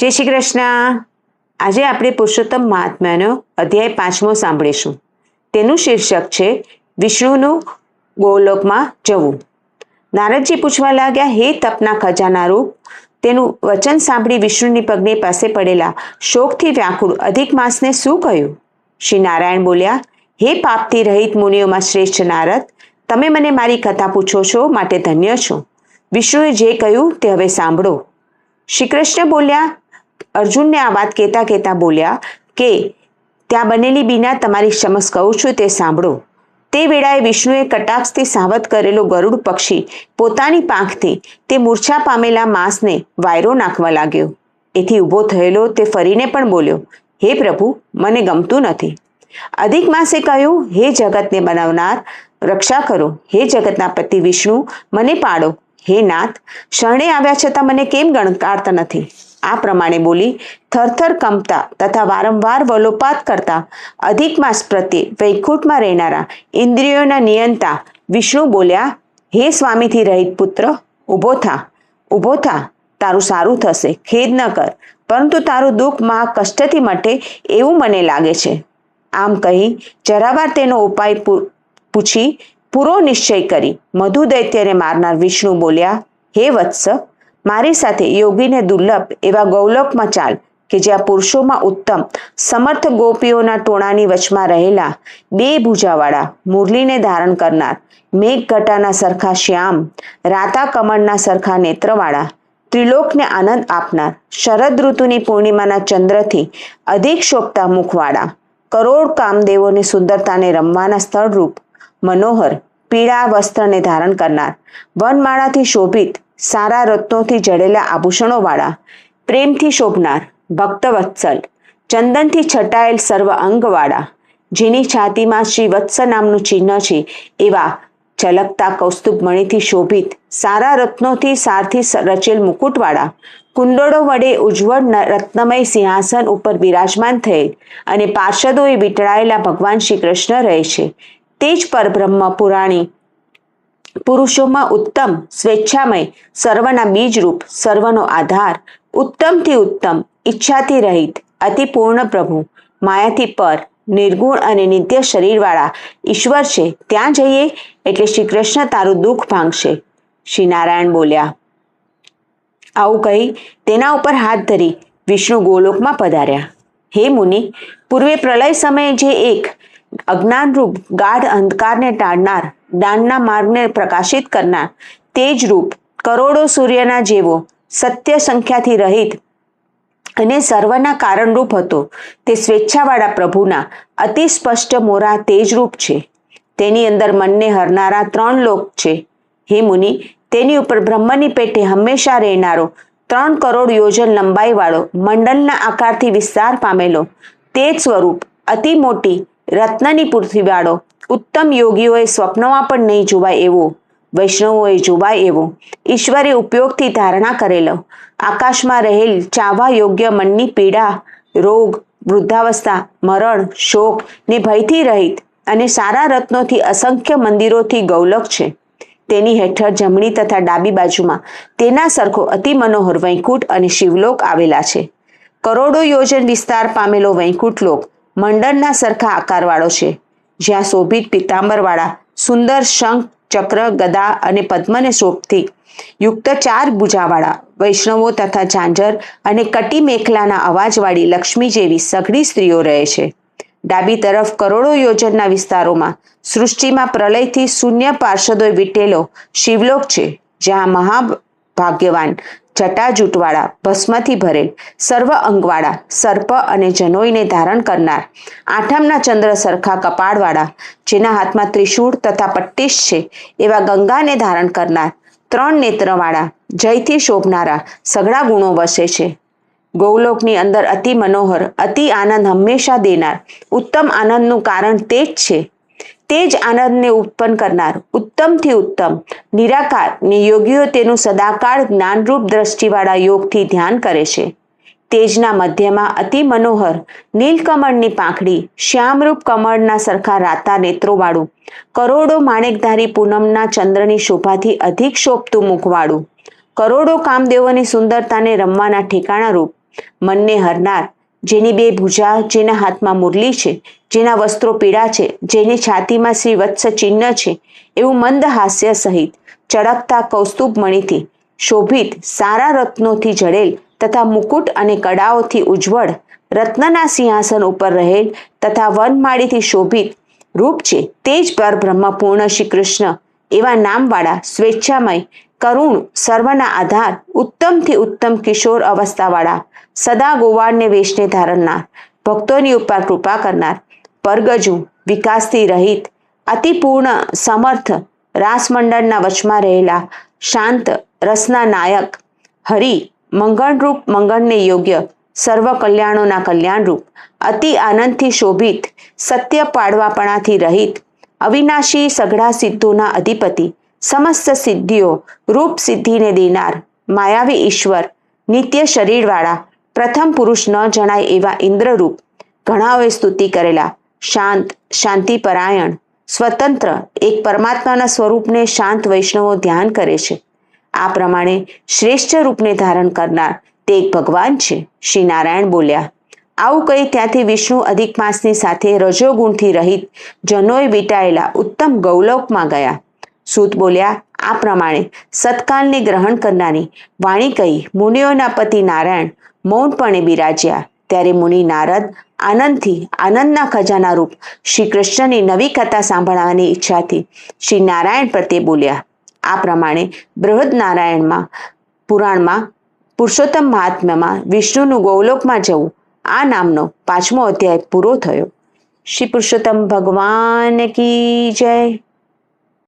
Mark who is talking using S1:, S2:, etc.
S1: જય શ્રી કૃષ્ણ। આજે આપણે પુરુષોત્તમ મહાત્મ્યનો અધ્યાય 5મો સાંભળીશું। તેનું શીર્ષક છે વિષ્ણુનું ગોલોકમાં જવું। નારદજી પૂછવા લાગ્યા, હે તપના ખજાના રૂપ, તેનું વચન સાંભળી વિષ્ણુની પગની પાસે પડેલા શોકથી વ્યાકુળ અધિક માસને શું કહ્યું? શ્રી નારાયણ બોલ્યા, હે પાપથી રહિત મુનિઓમાં શ્રેષ્ઠ નારદ, તમે મને મારી કથા પૂછો છો, માટે ધન્ય છો। વિષ્ણુએ જે કહ્યું તે હવે સાંભળો। શ્રી કૃષ્ણ બોલ્યા, અર્જુનને આ વાત કહેતા કહેતા બોલ્યા કે ત્યાં બનેલી બીના તમારી સમક્ષ કહું છું તે સાંભળો। તે વેળાએ વિષ્ણુએ કટાક્ષથી સાવધ કરેલો ગરુડ પક્ષી પોતાની પાંખથી તે મૂર્છા પામેલા માંસને વાયરો નાખવા લાગ્યો। એથી ઊભો થયેલો તે ફરીને પણ બોલ્યો, હે પ્રભુ, મને ગમતું નથી। અધિક માસે કહ્યું, હે જગતને બનાવનાર, રક્ષા કરો। હે જગતના પતિ વિષ્ણુ, મને પાડો। હે નાથ, શરણે આવ્યા છતાં મને કેમ ગણકારતા નથી? આ પ્રમાણે બોલી થરથર કંપતા તથા વારંવાર વલોપાત કરતા અધિક માસ પ્રત્યે વૈકુંઠમાં રહેનારા ઇન્દ્રિયોના નિયંતા વિષ્ણુ બોલ્યા, હે સ્વામીથી રહિત પુત્ર, ઊભો થા, ઊભો થા, તારું સારું થશે, ખેદ ન કર, પરંતુ તારું દુઃખ મહા કષ્ટથી મટે એવું મને લાગે છે। આમ કહી જરાવાર તેનો ઉપાય પૂછી પૂરો નિશ્ચય કરી મધુ દૈત્યને મારનાર વિષ્ણુ બોલ્યા, હે વત્સ, મારી સાથે યોગીને દુર્લભ એવા ગૌલોકમાં ચાલ કે જ્યાં પુરુષોમાં ઉત્તમ સમર્થ ગોપીઓના ટોળાની વચમાં રહેલા બે ભુજાવાળા મુરલીને ધારણ કરનાર મેઘઘટાના સરખા શ્યામ રાતા કમળના સરખા નેત્રવાળા ત્રિલોકને આનંદ આપનાર શરદ ઋતુની પૂર્ણિમાના ચંદ્રથી અધિક શોભતા મુખવાળા કરોડ કામદેવોની સુંદરતાને રમવાના સ્થળરૂપ મનોહર પીળા વસ્ત્રને ધારણ કરનાર વનમાળાથી શોભિત સારા રત્નોથી જડેલા આભૂષણોવાળા પ્રેમથી શોભનાર ભક્તવત્સલ ચંદનથી છટાયેલ સર્વ અંગવાળા જેની છાતીમાં શ્રી વત્સ નામનું ચિહ્ન છે એવા ઝલકતા કૌસ્તુભ મણીથી શોભિત સારા રત્નોથી સારથી રચેલ મુકુટવાળા કુંડળો વડે ઉજ્જવળ રત્નમય સિંહાસન ઉપર બિરાજમાન થયેલ અને પાર્ષદોએ વીંટળાયેલા ભગવાન શ્રી કૃષ્ણ રહે છે। તે જ પરબ્રહ્મ પુરાણી પુરુષોમાં ઉત્તમ સ્વેચ્છામય સર્વના બીજરૂપ સર્વનો આધાર ઉત્તમથી ઉત્તમ ઈચ્છાથી રહિત અતિ પૂર્ણ પ્રભુ માયાથી પર નિર્ગુણ અને નિત્ય શરીરવાળા ઈશ્વર છે। ત્યાં જઈએ એટલે શ્રી કૃષ્ણ તારું દુઃખ ભાંગશે। શ્રી નારાયણ બોલ્યા। આવું કહી તેના ઉપર હાથ ધરી વિષ્ણુ ગોલોકમાં પધાર્યા। હે મુનિ, પૂર્વે પ્રલય સમયે જે એક અજ્ઞાનરૂપ ગાઢ અંધકારને ટાળનાર જ્ઞાનના માર્ગને પ્રકાશિત કરનાર તેજ રૂપ કરોડો સૂર્યના જેવો સત્ય સંખ્યાથી રહિત અને સર્વના કારણરૂપ હતો તે સ્વેચ્છાવાળા પ્રભુના અતિ સ્પષ્ટ મોરા તેજરૂપ છે। તેની અંદર મનને હરનારા 3 લોક છે। હે મુનિ, તેની ઉપર બ્રહ્મની પેટે હંમેશા રહેનારો 3 કરોડ યોજન લંબાઈવાળો મંડલના આકારથી વિસ્તાર પામેલો તેજ સ્વરૂપ અતિ મોટી રત્નની પૃથ્વીવાળો ઉત્તમ યોગીઓએ સ્વપ્નમાં પણ નહીં જોવાય એવો વૈષ્ણવોએ જોવાય એવો ઈશ્વરે ઉપયોગથી ધારણા કરેલો આકાશમાં રહેલ ચાહવા યોગ્ય મનની પીડા રોગ વૃદ્ધાવસ્થા મરણ શોક ને ભયથી રહિત અને સારા રત્નોથી અસંખ્ય મંદિરોથી ગૌલક છે। તેની હેઠળ જમણી તથા ડાબી બાજુમાં તેના સરખો અતિ મનોહર વૈકુંઠ અને શિવલોક આવેલા છે। કરોડો યોજન વિસ્તાર પામેલો વૈકુંઠ લોક મંડળના સરખા આકારવાળો છે, જ્યાં શોભિત પિતાંબરવાળા સુંદર શંખ ચક્ર ગદા અને પદ્મને શોભથી યુક્ત 4 ભુજાવાળા વૈષ્ણવો તથા ઝાંઝર અને કટી મેખલાના અવાજવાળી લક્ષ્મી જેવી સઘળી સ્ત્રીઓ રહે છે। ડાબી તરફ કરોડો યોજનના વિસ્તારોમાં સૃષ્ટિમાં પ્રલયથી શૂન્ય પાર્ષદોએ વીટેલો શિવલોક છે, જ્યાં મહાભાગ્યવાન જટાજૂટવાળા ભસ્મથી ભરેલ સર્વ અંગવાળા સર્પ અને જનોઈને ધારણ કરનાર આઠમના ચંદ્ર સરખા કપાળવાળા જેના હાથમાં ત્રિશૂળ તથા પટ્ટીશ છે એવા ગંગાને ધારણ કરનાર 3 નેત્રવાળા જયથી શોભનારા સઘળા ગુણો વસે છે। ગૌલોકની અંદર અતિ મનોહર અતિ આનંદ હંમેશા દેનાર ઉત્તમ આનંદનું કારણ તે જ છે। તે જ આનંદને ઉત્પન્ન કરનાર ઉત્તમથી ઉત્તમ નિરાકાર ને યોગીઓ તેનું સદાકાળ જ્ઞાનરૂપ દ્રષ્ટિવાળા યોગથી ધ્યાન કરે છે। તેજના મધ્યમાં અતિ મનોહર નીલકમળની પાંખડી શ્યામરૂપ કમળના સરખા રાતા નેત્રોવાળું કરોડો માણેકધારી પૂનમના ચંદ્રની શોભાથી અધિક શોભતું મુખવાળું કરોડો કામદેવોની સુંદરતાને રમવાના ઠેકાણા રૂપ મનને હરનાર, જેની બે ભુજા, જેના હાથમાં મુરલી છે, જેના વસ્ત્રો પીળા છે, જેની છાતીમાં શ્રી વત્સ ચિહ્ન છે, એવું મંદ હાસ્ય સહિત ચળકતા કૌસ્તુભ મણીથી શોભિત, સારા રત્નોથી જડેલ તથા મુકુટ અને કડાઓથી ઉજ્જવળ રત્નના સિંહાસન ઉપર રહેલ તથા વનમાળીથી શોભિત રૂપ છે, તે જ પરબ્રહ્મ પૂર્ણ શ્રી કૃષ્ણ એવા નામવાળા સ્વેચ્છામય, કરુણ, સર્વના આધાર, ઉત્તમથી ઉત્તમ કિશોર અવસ્થાવાળા, સદા ગોવાળને વેશને ધારનાર, ભક્તોની ઉપર કૃપા કરનાર, પરગજુ, વિકાસથી રહિત, અતિપૂર્ણ સમર્થ, રાસમંડળના વચમાં રહેલા, શાંત, રસના નાયક, હરિ, મંગળરૂપ, મંગળને યોગ્ય, સર્વ કલ્યાણોના કલ્યાણરૂપ, અતિ આનંદથી શોભિત, સત્ય પાડવાપણાથી રહિત, અવિનાશી સઘળા સિદ્ધોના અધિપતિ, સમસ્ત સિદ્ધિઓ રૂપ સિદ્ધિને દેનાર, માયાવી ઈશ્વર, નિત્ય શરીરવાળા, પ્રથમ પુરુષ ન જણાય એવા ઇન્દ્રરૂપ, ઘણાઓએ સ્તુતિ કરેલા, શાંત, શાંતિપરાયણ, સ્વતંત્ર, એક પરમાત્માના સ્વરૂપને શાંત વૈષ્ણવો ધ્યાન કરે છે. આ પ્રમાણે શ્રેષ્ઠ રૂપને ધારણ કરનાર તે એક ભગવાન છે. શ્રી નારાયણ બોલ્યા. આવું કહી ત્યાંથી વિષ્ણુ અધિક માસની સાથે રજોગુણથી રહિત જનોએ વીંટાયેલા ઉત્તમ ગૌલોકમાં ગયા. સૂત બોલ્યા, આ પ્રમાણે સત્કાલને ગ્રહણ કરનારી વાણી કહી મુનિઓના પતિ નારાયણ મૌનપણે બિરાજ્યા. ત્યારે મુનિ નારદ આનંદથી આનંદના ખજાના રૂપ શ્રી કૃષ્ણની નવી કથા સાંભળવાની ઈચ્છાથી શ્રી નારાયણ પ્રત્યે બોલ્યા. આ પ્રમાણે બૃહદ નારાયણમાં પુરાણમાં પુરુષોત્તમ મહાત્મ્યમાં વિષ્ણુનું ગૌલોકમાં જવું આ નામનો 5મો અધ્યાય પૂરો થયો. શ્રી પુરુષોત્તમ ભગવાન કી જય.